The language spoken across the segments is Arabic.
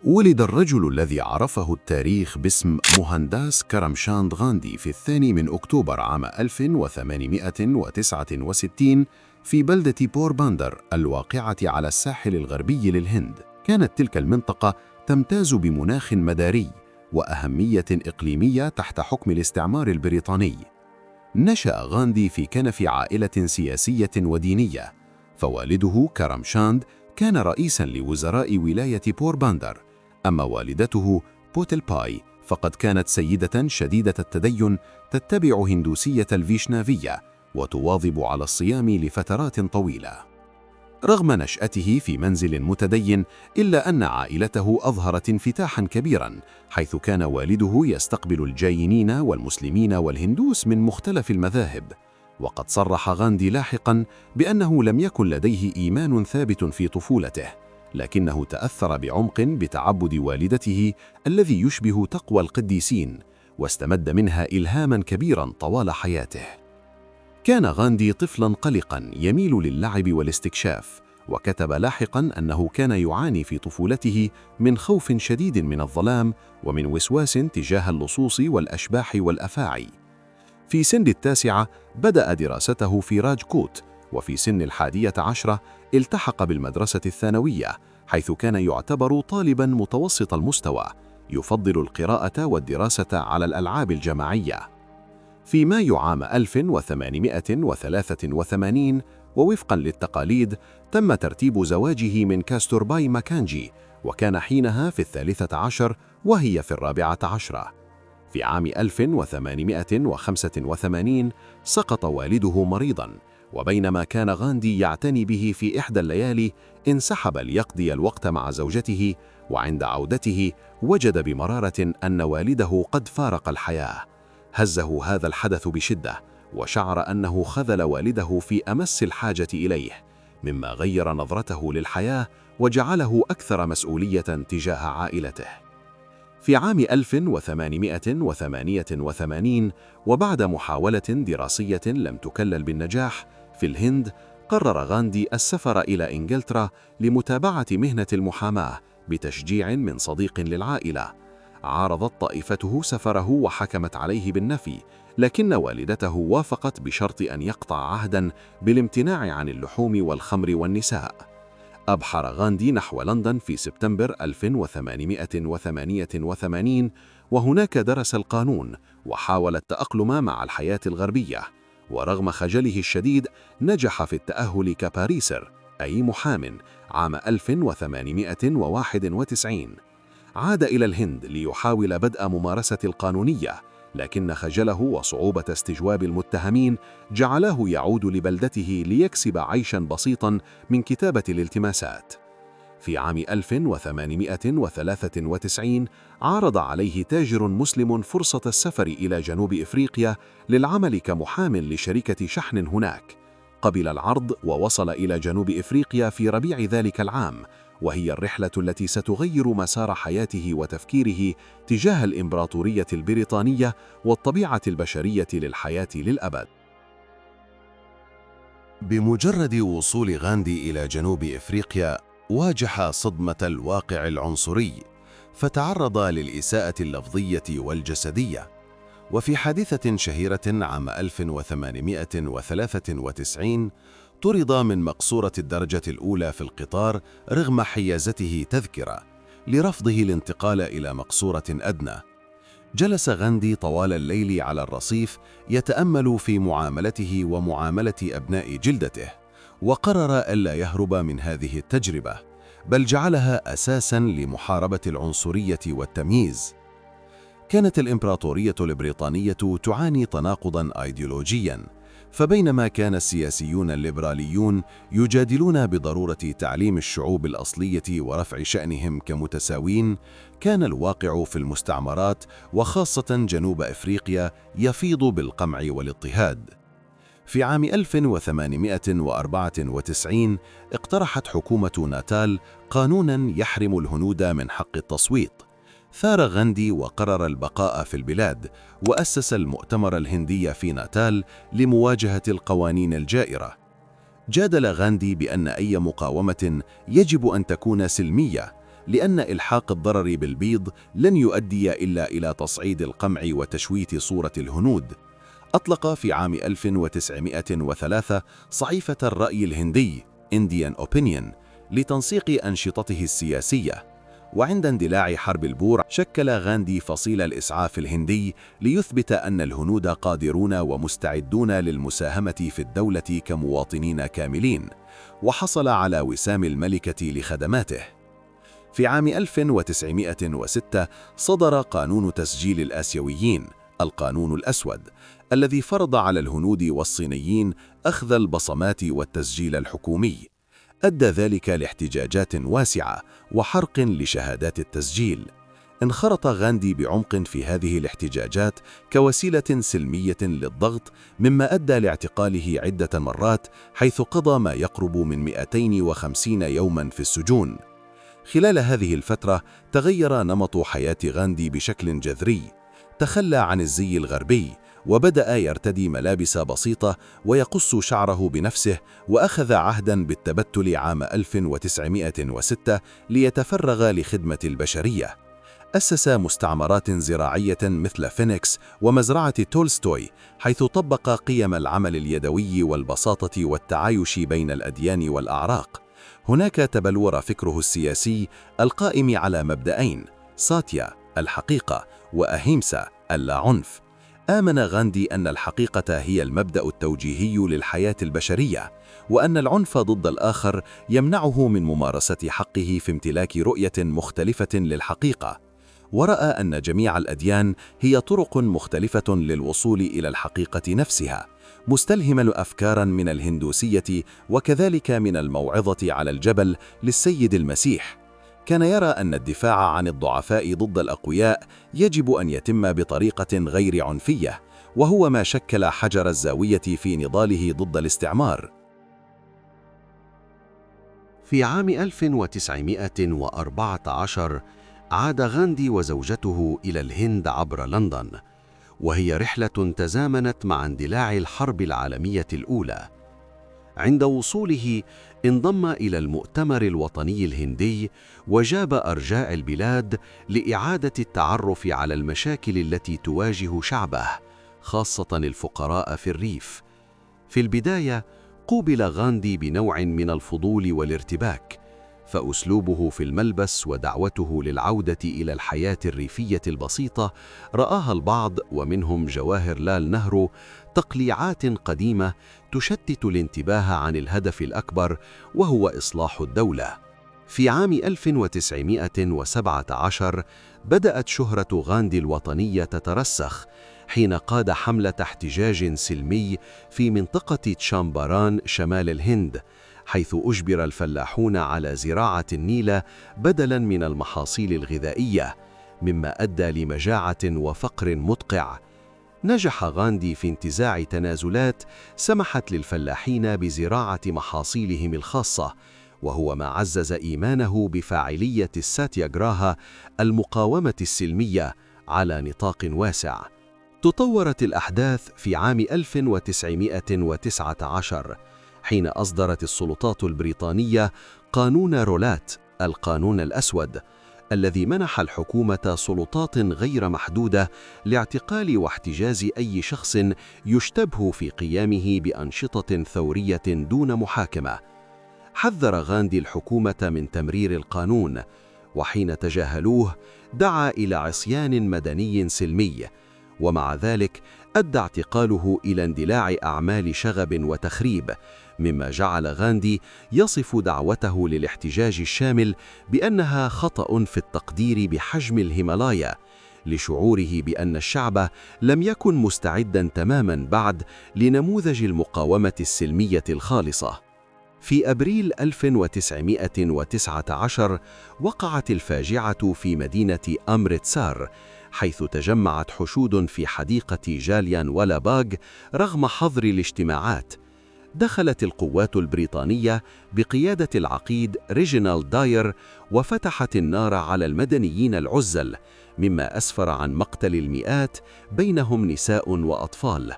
ولد الرجل الذي عرفه التاريخ باسم موهانداس كرمشاند غاندي في 2 أكتوبر عام 1869 في بلدة بورباندر الواقعة على الساحل الغربي للهند. كانت تلك المنطقة تمتاز بمناخ مداري وأهمية إقليمية تحت حكم الاستعمار البريطاني. نشأ غاندي في كنف عائلة سياسية ودينية، فوالده كرمشاند كان رئيساً لوزراء ولاية بورباندر، أما والدته بوتل باي فقد كانت سيدة شديدة التدين تتبع هندوسية الفيشنافية وتواظب على الصيام لفترات طويلة. رغم نشأته في منزل متدين، إلا أن عائلته أظهرت انفتاحاً كبيراً، حيث كان والده يستقبل الجاينين والمسلمين والهندوس من مختلف المذاهب. وقد صرح غاندي لاحقاً بأنه لم يكن لديه إيمان ثابت في طفولته، لكنه تأثر بعمق بتعبد والدته الذي يشبه تقوى القديسين، واستمد منها إلهاماً كبيراً طوال حياته. كان غاندي طفلاً قلقاً يميل للعب والاستكشاف، وكتب لاحقاً أنه كان يعاني في طفولته من خوف شديد من الظلام ومن وسواس تجاه اللصوص والأشباح والأفاعي. في سن 9 بدأ دراسته في راجكوت، وفي سن 11 التحق بالمدرسة الثانوية، حيث كان يعتبر طالباً متوسط المستوى يفضل القراءة والدراسة على الألعاب الجماعية. في مايو عام 1883 ووفقاً للتقاليد تم ترتيب زواجه من كاستورباي ماكانجي، وكان حينها في 13 وهي في 14. في عام 1885 سقط والده مريضاً، وبينما كان غاندي يعتني به في إحدى الليالي انسحب ليقضي الوقت مع زوجته، وعند عودته وجد بمرارة أن والده قد فارق الحياة. هزه هذا الحدث بشدة، وشعر أنه خذل والده في أمس الحاجة إليه، مما غير نظرته للحياة وجعله أكثر مسؤولية تجاه عائلته. في عام 1888 وبعد محاولة دراسية لم تكلل بالنجاح في الهند، قرر غاندي السفر إلى إنجلترا لمتابعة مهنة المحاماة بتشجيع من صديق للعائلة. عارضت طائفته سفره وحكمت عليه بالنفي، لكن والدته وافقت بشرط أن يقطع عهداً بالامتناع عن اللحوم والخمر والنساء. أبحر غاندي نحو لندن في سبتمبر 1888، وهناك درس القانون وحاول التأقلم مع الحياة الغربية، ورغم خجله الشديد نجح في التأهل كباريسر أي محام عام 1891. عاد إلى الهند ليحاول بدء ممارسة القانونية، لكن خجله وصعوبة استجواب المتهمين جعله يعود لبلدته ليكسب عيشاً بسيطاً من كتابة الالتماسات. في عام 1893 عرض عليه تاجر مسلم فرصة السفر إلى جنوب إفريقيا للعمل كمحام لشركة شحن هناك. قبل العرض ووصل إلى جنوب إفريقيا في ربيع ذلك العام، وهي الرحلة التي ستغير مسار حياته وتفكيره تجاه الإمبراطورية البريطانية والطبيعة البشرية للحياة للأبد. بمجرد وصول غاندي إلى جنوب إفريقيا واجه صدمة الواقع العنصري، فتعرض للإساءة اللفظية والجسدية. وفي حادثة شهيرة عام 1893 طرد من مقصورة الدرجة الأولى في القطار رغم حيازته تذكرة لرفضه الانتقال إلى مقصورة أدنى. جلس غاندي طوال الليل على الرصيف يتأمل في معاملته ومعاملة أبناء جلدته، وقرر ألا يهرب من هذه التجربة، بل جعلها أساساً لمحاربة العنصرية والتمييز. كانت الإمبراطورية البريطانية تعاني تناقضاً أيديولوجياً، فبينما كان السياسيون الليبراليون يجادلون بضرورة تعليم الشعوب الأصلية ورفع شأنهم كمتساوين، كان الواقع في المستعمرات وخاصة جنوب أفريقيا يفيض بالقمع والاضطهاد. في عام 1894 اقترحت حكومة ناتال قانوناً يحرم الهنود من حق التصويت. ثار غاندي وقرر البقاء في البلاد، وأسس المؤتمر الهندي في ناتال لمواجهة القوانين الجائرة. جادل غاندي بأن أي مقاومة يجب أن تكون سلمية، لأن إلحاق الضرر بالبيض لن يؤدي إلا إلى تصعيد القمع وتشويت صورة الهنود. أطلق في عام 1903 صحيفة الرأي الهندي Indian Opinion لتنسيق أنشطته السياسية، وعند اندلاع حرب البور شكل غاندي فصيل الإسعاف الهندي ليثبت أن الهنود قادرون ومستعدون للمساهمة في الدولة كمواطنين كاملين، وحصل على وسام الملكة لخدماته. في عام 1906 صدر قانون تسجيل الآسيويين، القانون الأسود، الذي فرض على الهنود والصينيين أخذ البصمات والتسجيل الحكومي. أدى ذلك لاحتجاجات واسعة وحرق لشهادات التسجيل. انخرط غاندي بعمق في هذه الاحتجاجات كوسيلة سلمية للضغط، مما أدى لاعتقاله عدة مرات، حيث قضى ما يقرب من 250 يوماً في السجون. خلال هذه الفترة تغير نمط حياة غاندي بشكل جذري. تخلى عن الزي الغربي، وبدأ يرتدي ملابس بسيطة ويقص شعره بنفسه، وأخذ عهداً بالتبتل عام 1906 ليتفرغ لخدمة البشرية. أسس مستعمرات زراعية مثل فينيكس ومزرعة تولستوي، حيث طبق قيم العمل اليدوي والبساطة والتعايش بين الأديان والأعراق. هناك تبلور فكره السياسي القائم على مبدأين: ساتيا الحقيقة، وأهيمسا اللا عنف. آمن غاندي أن الحقيقة هي المبدأ التوجيهي للحياة البشرية، وأن العنف ضد الآخر يمنعه من ممارسة حقه في امتلاك رؤية مختلفة للحقيقة. ورأى أن جميع الأديان هي طرق مختلفة للوصول إلى الحقيقة نفسها، مستلهما أفكاراً من الهندوسية وكذلك من الموعظة على الجبل للسيد المسيح. كان يرى أن الدفاع عن الضعفاء ضد الأقوياء يجب أن يتم بطريقة غير عنفية، وهو ما شكل حجر الزاوية في نضاله ضد الاستعمار. في عام 1914 عاد غاندي وزوجته إلى الهند عبر لندن، وهي رحلة تزامنت مع اندلاع الحرب العالمية الأولى. عند وصوله انضم إلى المؤتمر الوطني الهندي، وجاب أرجاء البلاد لإعادة التعرف على المشاكل التي تواجه شعبه، خاصة الفقراء في الريف. في البداية قوبل غاندي بنوع من الفضول والارتباك، فأسلوبه في الملبس ودعوته للعودة إلى الحياة الريفية البسيطة رآها البعض، ومنهم جواهر لال نهرو، تقليعات قديمة تشتت الانتباه عن الهدف الأكبر، وهو إصلاح الدولة. في عام 1917 بدأت شهرة غاندي الوطنية تترسخ حين قاد حملة احتجاج سلمي في منطقة تشامباران شمال الهند، حيث أجبر الفلاحون على زراعة النيلة بدلاً من المحاصيل الغذائية، مما أدى لمجاعة وفقر مدقع. نجح غاندي في انتزاع تنازلات سمحت للفلاحين بزراعة محاصيلهم الخاصة، وهو ما عزز إيمانه بفاعلية الساتياغراها، المقاومة السلمية، على نطاق واسع. تطورت الأحداث في عام 1919 حين أصدرت السلطات البريطانية قانون رولات، القانون الأسود، الذي منح الحكومة سلطات غير محدودة لاعتقال واحتجاز أي شخص يشتبه في قيامه بأنشطة ثورية دون محاكمة. حذر غاندي الحكومة من تمرير القانون، وحين تجاهلوه دعا إلى عصيان مدني سلمي، ومع ذلك أدى اعتقاله إلى اندلاع أعمال شغب وتخريب، مما جعل غاندي يصف دعوته للاحتجاج الشامل بأنها خطأ في التقدير بحجم الهيمالايا، لشعوره بأن الشعب لم يكن مستعداً تماماً بعد لنموذج المقاومة السلمية الخالصة. في أبريل 1919 وقعت الفاجعة في مدينة أمرتسار، حيث تجمعت حشود في حديقة جاليان والا باغ رغم حظر الاجتماعات. دخلت القوات البريطانية بقيادة العقيد ريجينالد داير وفتحت النار على المدنيين العزل، مما أسفر عن مقتل المئات، بينهم نساء وأطفال.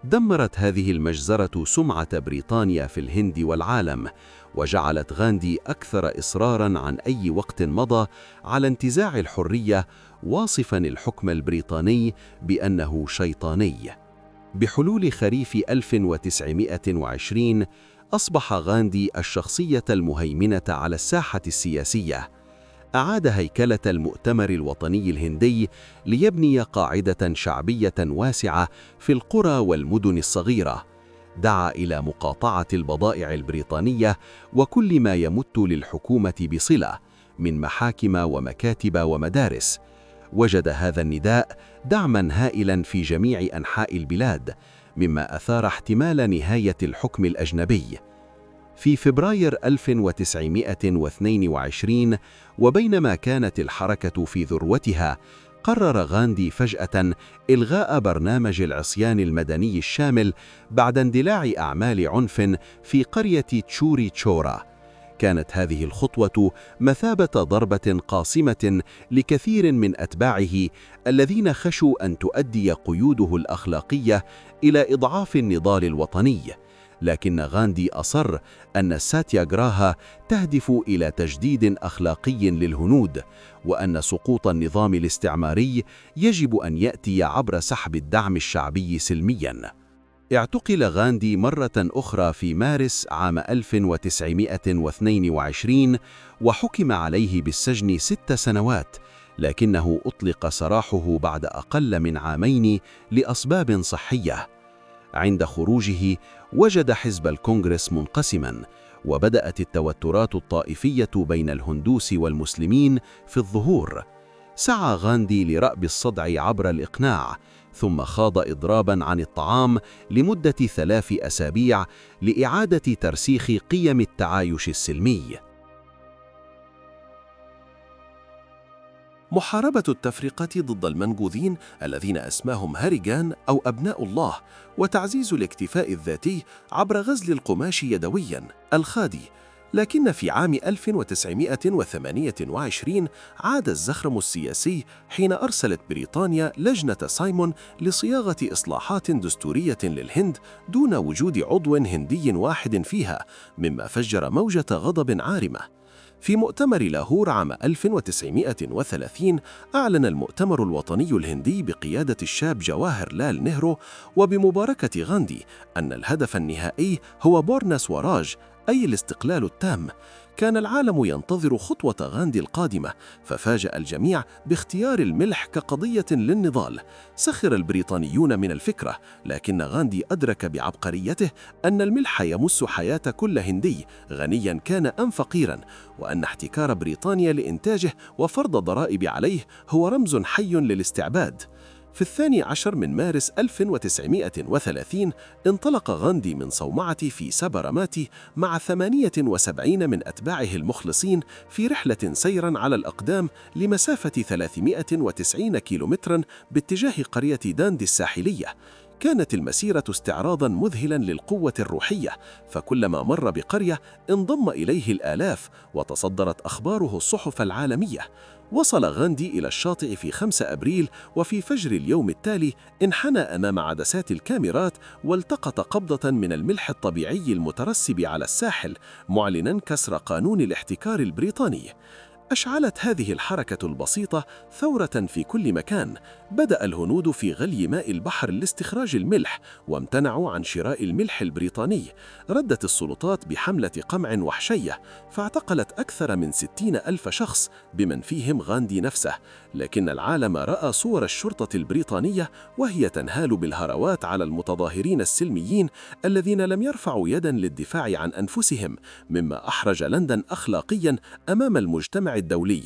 دمرت هذه المجزرة سمعة بريطانيا في الهند والعالم، وجعلت غاندي أكثر إصراراً عن أي وقت مضى على انتزاع الحرية، واصفاً الحكم البريطاني بأنه شيطاني. بحلول خريف 1920 أصبح غاندي الشخصية المهيمنة على الساحة السياسية. أعاد هيكلة المؤتمر الوطني الهندي ليبني قاعدة شعبية واسعة في القرى والمدن الصغيرة. دعا إلى مقاطعة البضائع البريطانية وكل ما يمت للحكومة بصلة من محاكم ومكاتب ومدارس. وجد هذا النداء دعماً هائلاً في جميع أنحاء البلاد، مما أثار احتمال نهاية الحكم الأجنبي. في فبراير 1922، وبينما كانت الحركة في ذروتها، قرر غاندي فجأة إلغاء برنامج العصيان المدني الشامل بعد اندلاع أعمال عنف في قرية تشوري تشورا. كانت هذه الخطوة مثابة ضربة قاصمة لكثير من أتباعه الذين خشوا أن تؤدي قيوده الأخلاقية إلى إضعاف النضال الوطني. لكن غاندي أصر أن الساتياغراها تهدف إلى تجديد أخلاقي للهنود، وأن سقوط النظام الاستعماري يجب أن يأتي عبر سحب الدعم الشعبي سلمياً. اعتقل غاندي مرة أخرى في مارس عام 1922، وحكم عليه بالسجن 6 سنوات، لكنه أطلق سراحه بعد أقل من عامين لأسباب صحية. عند خروجه وجد حزب الكونغرس منقسماً، وبدأت التوترات الطائفية بين الهندوس والمسلمين في الظهور. سعى غاندي لرأب الصدع عبر الإقناع، ثم خاض إضراباً عن الطعام لمدة 3 أسابيع لإعادة ترسيخ قيم التعايش السلمي. محاربة التفرقة ضد المنبوذين الذين أسماهم هاريغان أو أبناء الله، وتعزيز الاكتفاء الذاتي عبر غزل القماش يدوياً الخادي. لكن في عام 1928 عاد الزخرم السياسي حين أرسلت بريطانيا لجنة سايمون لصياغة إصلاحات دستورية للهند دون وجود عضو هندي واحد فيها، مما فجر موجة غضب عارمة. في مؤتمر لاهور عام 1930 أعلن المؤتمر الوطني الهندي بقيادة الشاب جواهر لال نهرو وبمباركة غاندي أن الهدف النهائي هو بورنا سوراج، أي الاستقلال التام. كان العالم ينتظر خطوة غاندي القادمة، ففاجأ الجميع باختيار الملح كقضية للنضال. سخر البريطانيون من الفكرة، لكن غاندي أدرك بعبقريته أن الملح يمس حياة كل هندي، غنياً كان أم فقيراً، وأن احتكار بريطانيا لإنتاجه وفرض ضرائب عليه هو رمز حي للاستعباد. في 12 من مارس 1930 انطلق غاندي من صومعة في سابراماتي مع 78 من أتباعه المخلصين في رحلة سيراً على الأقدام لمسافة 390 كيلومتراً باتجاه قرية داندي الساحلية. كانت المسيرة استعراضاً مذهلاً للقوة الروحية، فكلما مر بقرية انضم إليه الآلاف، وتصدرت أخباره الصحف العالمية. وصل غاندي إلى الشاطئ في 5 أبريل، وفي فجر اليوم التالي انحنى أمام عدسات الكاميرات والتقط قبضة من الملح الطبيعي المترسب على الساحل، معلناً كسر قانون الاحتكار البريطاني. أشعلت هذه الحركة البسيطة ثورة في كل مكان. بدأ الهنود في غلي ماء البحر لاستخراج الملح، وامتنعوا عن شراء الملح البريطاني. ردت السلطات بحملة قمع وحشية، فاعتقلت أكثر من 60,000 شخص بمن فيهم غاندي نفسه. لكن العالم رأى صور الشرطة البريطانية وهي تنهال بالهروات على المتظاهرين السلميين الذين لم يرفعوا يداً للدفاع عن أنفسهم، مما أحرج لندن أخلاقياً أمام المجتمع الدولي.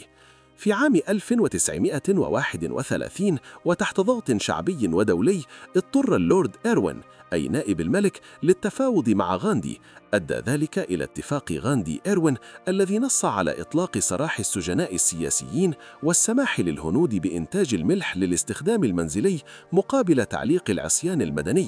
في عام 1931 وتحت ضغط شعبي ودولي، اضطر اللورد إيروين أي نائب الملك للتفاوض مع غاندي. أدى ذلك إلى اتفاق غاندي إيروين الذي نص على إطلاق سراح السجناء السياسيين والسماح للهنود بإنتاج الملح للاستخدام المنزلي مقابل تعليق العصيان المدني.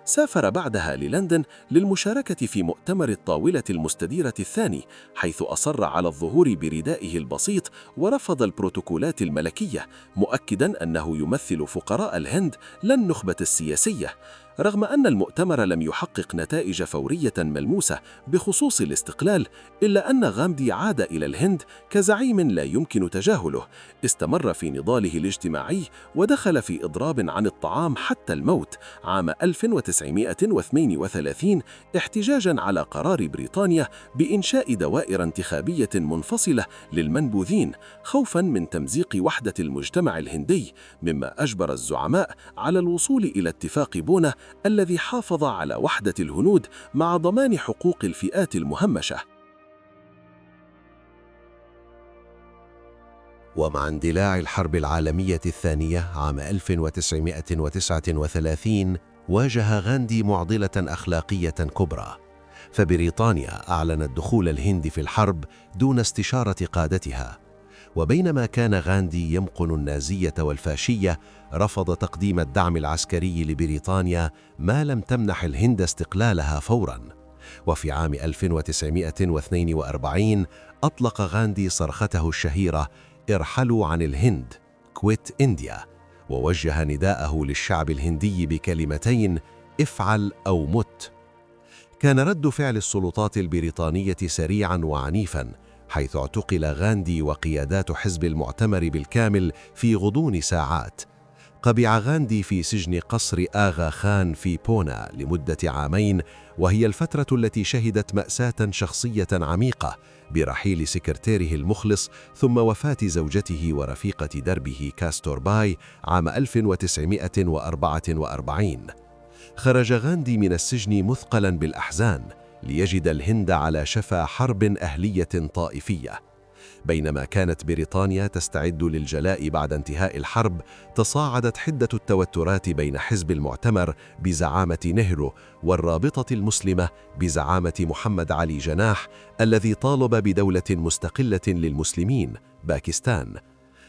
سافر بعدها للندن للمشاركة في مؤتمر الطاولة المستديرة الثاني، حيث أصر على الظهور بردائه البسيط ورفض البروتوكولات الملكية، مؤكداً أنه يمثل فقراء الهند لا النخبة السياسية. رغم أن المؤتمر لم يحقق نتائج فورية ملموسة بخصوص الاستقلال، إلا أن غاندي عاد إلى الهند كزعيم لا يمكن تجاهله. استمر في نضاله الاجتماعي ودخل في إضراب عن الطعام حتى الموت عام 1932 احتجاجاً على قرار بريطانيا بإنشاء دوائر انتخابية منفصلة للمنبوذين خوفاً من تمزيق وحدة المجتمع الهندي، مما أجبر الزعماء على الوصول إلى اتفاق بونا الذي حافظ على وحدة الهنود مع ضمان حقوق الفئات المهمشة. ومع اندلاع الحرب العالمية الثانية عام 1939 واجه غاندي معضلة أخلاقية كبرى، فبريطانيا أعلنت دخول الهند في الحرب دون استشارة قادتها. وبينما كان غاندي يمقن النازية والفاشية، رفض تقديم الدعم العسكري لبريطانيا ما لم تمنح الهند استقلالها فوراً. وفي عام 1942 أطلق غاندي صرخته الشهيرة ارحلوا عن الهند Quit India، ووجه نداءه للشعب الهندي بكلمتين افعل أو مت. كان رد فعل السلطات البريطانية سريعاً وعنيفاً، حيث اعتقل غاندي وقيادات حزب المعتمر بالكامل في غضون ساعات. قبع غاندي في سجن قصر آغا خان في بونا لمدة عامين، وهي الفترة التي شهدت مأساة شخصية عميقة برحيل سكرتيره المخلص ثم وفاة زوجته ورفيقة دربه كاستور باي عام 1944. خرج غاندي من السجن مثقلاً بالأحزان ليجد الهند على شفا حرب أهلية طائفية. بينما كانت بريطانيا تستعد للجلاء بعد انتهاء الحرب، تصاعدت حدة التوترات بين حزب المعتمر بزعامة نهرو والرابطة المسلمة بزعامة محمد علي جناح، الذي طالب بدولة مستقلة للمسلمين باكستان.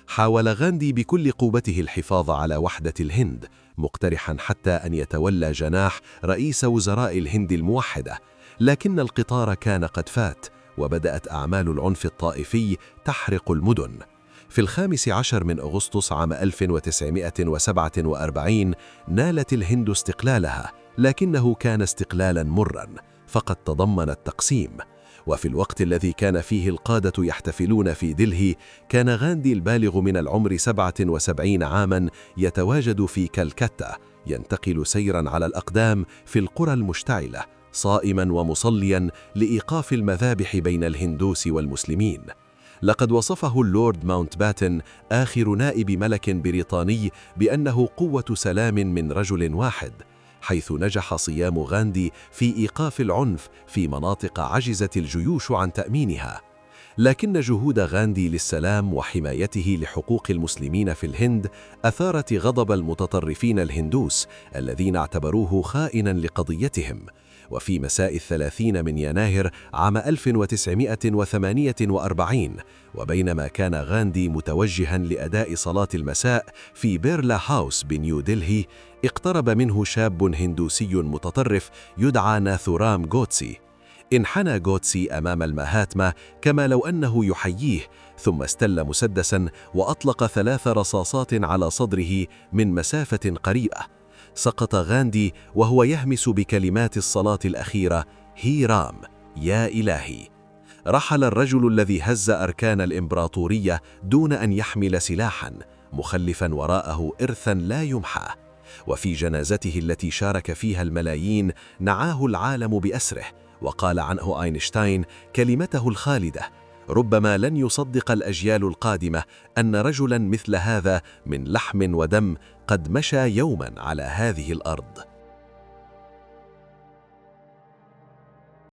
حاول غاندي بكل قوته الحفاظ على وحدة الهند، مقترحاً حتى أن يتولى جناح رئيس وزراء الهند الموحدة، لكن القطار كان قد فات، وبدأت أعمال العنف الطائفي تحرق المدن. في 15 من أغسطس عام 1947 نالت الهند استقلالها، لكنه كان استقلالاً مراً، فقد تضمن التقسيم. وفي الوقت الذي كان فيه القادة يحتفلون في دلهي، كان غاندي البالغ من العمر 77 عاماً يتواجد في كالكتا، ينتقل سيراً على الأقدام في القرى المشتعلة، صائماً ومصلياً لإيقاف المذابح بين الهندوس والمسلمين. لقد وصفه اللورد ماونت باتن آخر نائب ملك بريطاني بأنه قوة سلام من رجل واحد، حيث نجح صيام غاندي في إيقاف العنف في مناطق عجزت الجيوش عن تأمينها. لكن جهود غاندي للسلام وحمايته لحقوق المسلمين في الهند أثارت غضب المتطرفين الهندوس الذين اعتبروه خائناً لقضيتهم. وفي مساء 30 من يناير عام 1948، وبينما كان غاندي متوجهاً لأداء صلاة المساء في بيرلا هاوس بنيو دلهي، اقترب منه شاب هندوسي متطرف يدعى ناثورام غودسي. انحنى غودسي أمام المهاتما كما لو أنه يحييه، ثم استل مسدساً وأطلق 3 رصاصات على صدره من مسافة قريبة. سقط غاندي وهو يهمس بكلمات الصلاة الأخيرة هي رام، يا إلهي. رحل الرجل الذي هز أركان الإمبراطورية دون أن يحمل سلاحاً، مخلفاً وراءه إرثاً لا يمحى. وفي جنازته التي شارك فيها الملايين نعاه العالم بأسره، وقال عنه أينشتاين كلمته الخالدة: ربما لن يصدق الأجيال القادمة أن رجلاً مثل هذا من لحم ودم قد مشى يوماً على هذه الأرض.